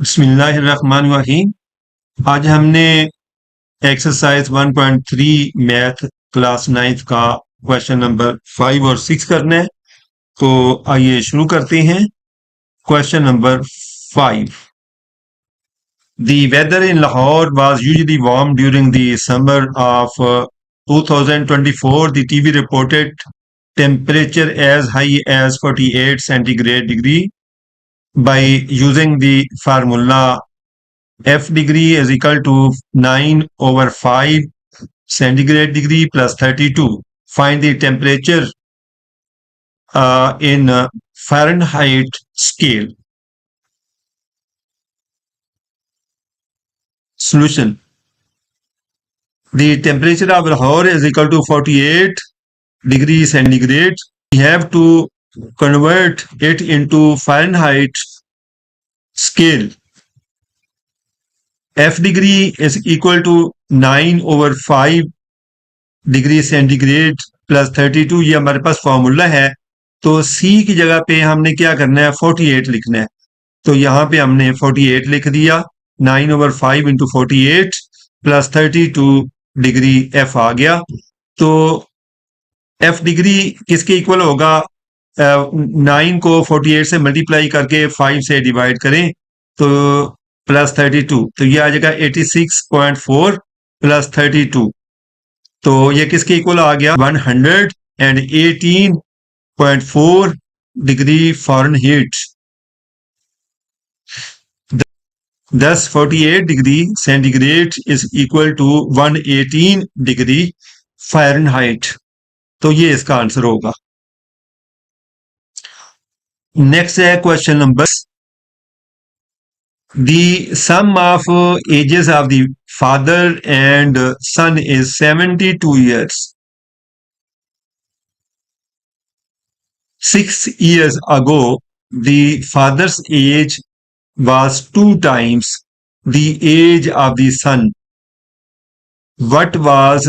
बिस्मिल्लाहिर्रहमानिर्रहीम। आज हमने एक्सरसाइज 1.3 मैथ क्लास 9th का क्वेश्चन नंबर 5 और 6 करना है। तो आइए शुरू करते हैं। Question number 5। The weather in Lahore was usually warm during the summer of 2024. The TV reported temperature as high as 48 centigrade degree. By using the formula F degree is equal to 9 over 5 centigrade degree plus 32. Find the temperature in Fahrenheit scale. Solution. The temperature of Lahore is equal to 48 degrees centigrade. We have to convert it into Fahrenheit scale. F degree is equal to 9 over 5 degree centigrade plus 32। ये हमारे पास formula है। तो C की जगह पे हमने क्या करना है, 48 लिखना है। तो यहाँ पे हमने 48 लिख दिया। 9 over 5 into 48 plus 32 degree F आ गया। तो F डिग्री किसके इक्वल होगा? 9 को 48 से मल्टीप्लाई करके 5 से डिवाइड करें तो प्लस 32, तो ये आ जाएगा 86.4 प्लस 32। तो ये किसके इक्वल आ गया? 118.4 degree Fahrenheit. thus 48 degree centigrade is equal to 118 degree Fahrenheit. तो ये इसका आंसर होगा। नेक्स्ट है question number. The sum of ages of the father and son is 72 years. 6 years ago, the father's age was 2 times the age of the son. What was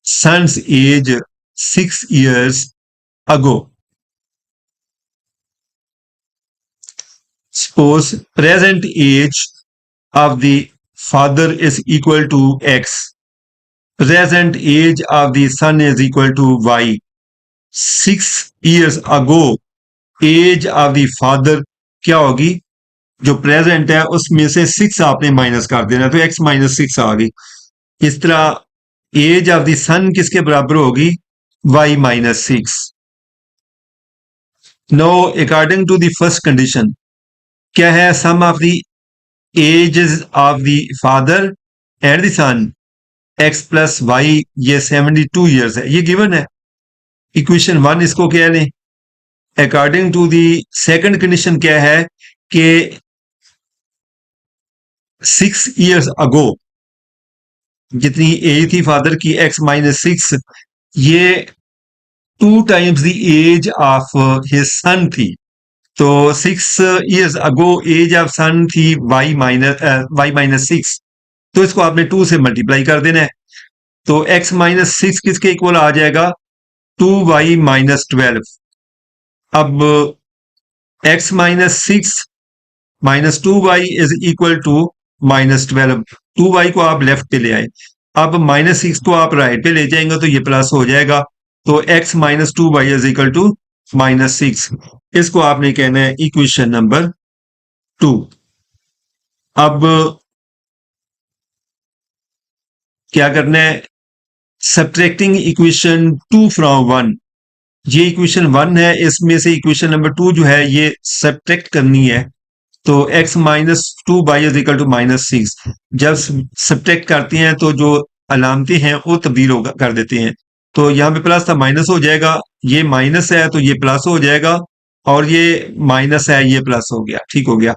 son's age 6 years ago? Suppose present age of the father is equal to X. Present age of the son is equal to Y. 6 years ago age of the father क्या होगी? जो present है उसमें से 6 आपने minus कर देना, तो x माइनस 6 आ गई। इस तरह एज ऑफ द सन किसके बराबर होगी? y minus 6। No according to the first condition क्या है? Sum of the ages of the father and the son x plus y, ये 72 ईयर्स है, ये गिवन है। इक्वेशन 1 इसको क्या लें। According to the second condition क्या है कि 6 ईयर्स अगो जितनी एज थी फादर की x माइनस 6, ये 2 times the age of his son थी। तो 6 years ago age of son थी y माइनस 6, तो इसको आपने 2 से मल्टीप्लाई कर देना है। तो x माइनस 6 किसके इक्वल आ जाएगा? 2y minus 12। अब x minus 6 minus 2y is equal to minus 12। 2y को आप लेफ्ट पे ले आए, अब माइनस 6 को आप राइट पे ले जाएंगे तो ये प्लस हो जाएगा। तो x minus 2y is equal to minus 6। इसको आपने कहना है इक्वेशन नंबर 2। अब क्या करना है? Subtracting equation 2 from 1। ये इक्वेशन 1 है, इसमें से इक्वेशन नंबर 2 जो है ये सब्ट्रैक्ट करनी है। तो x minus 2y is equal to minus 6। जब सब्ट्रैक्ट करते हैं तो जो अलामतें हैं वो तब्दील कर देते हैं। तो यहाँ पे प्लस था माइनस हो जाएगा, ये माइनस है तो ये प्लस हो जाएगा, और ये माइनस है ये प्लस हो गया। ठीक हो गया।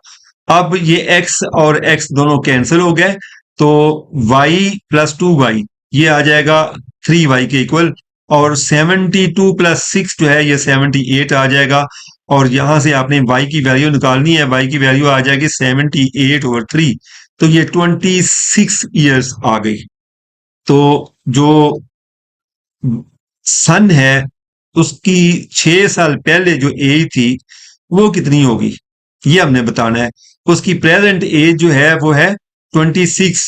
अब ये x और x दोनों कैंसिल हो गए, तो y प्लस 2y ये आ जाएगा 3y के इक्वल, और 72 प्लस 6 जो है ये 78 आ जाएगा। और यहां से आपने y की वैल्यू निकालनी है, y की वैल्यू आ जाएगी 78 ओवर 3, तो ये 26 ईयर्स आ गई। तो जो सन है उसकी 6 साल पहले जो एज थी वो कितनी होगी? ये हमने बताना है। उसकी प्रेजेंट एज जो है वो है 26,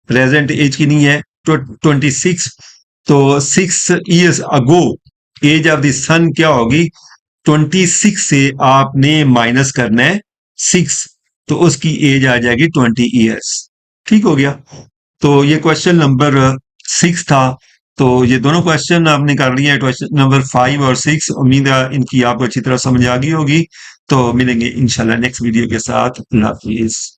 प्रेजेंट एज की नहीं है 26। तो 6 years ago age of the son क्या होगी, 26 से आपने माइनस करना है 6, तो उसकी एज आ जाएगी 20 years। ठीक हो गया। तो ये क्वेश्चन नंबर 6 था। तो ये दोनों क्वेश्चन आपने कर लिए, क्वेश्चन नंबर 5 और 6। उम्मीद है इनकी आपको अच्छी तरह समझ आ गई होगी। तो मिलेंगे इंशाल्लाह नेक्स्ट वीडियो के साथ। अल्लाह हाफिज।